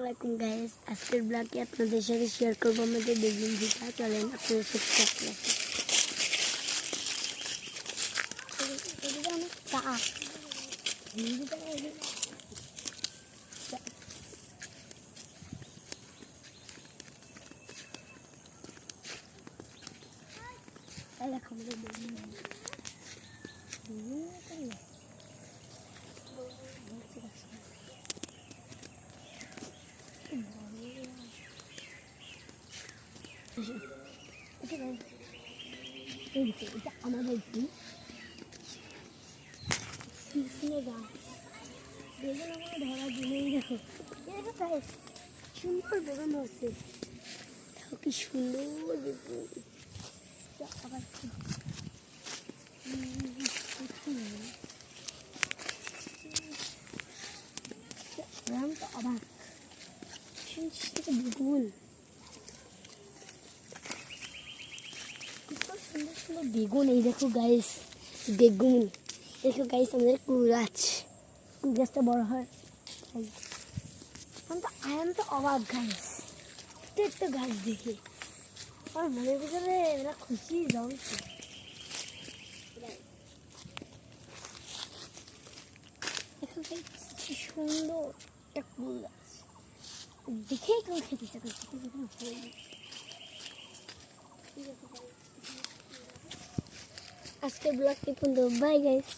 আসসালামু আলাইকুম গাইস, আজকের ব্লগে আপনাদের সাথে শেয়ার করব আমাদের বেগুন ভিটা। চলেন আপনাদের সাথে থাকতে এটা আমাদের কি গাছ বেগুন আমরা ধরা দিলেই দেখো গাইস সুন্দর বেগুন হচ্ছে, কি সুন্দর বেগুন। আবার আবার বেগুন সুন্দর সুন্দর বেগুন। এই দেখো গাইস বেগুন, দেখো গাইস আমাদের কুল গাছ, কুল গাছটা বড় হয়। আমি তো অবাক গাইস, একটা গাছ দেখে আমার মনের ভিতরে এরা খুশি জমছে। দেখো গাইস কি সুন্দর একটা কুল গাছ, দেখেই কেউ খেতে ইচ্ছা করছে। আজকের ব্লগটি পর্যন্ত, বাই গাইস।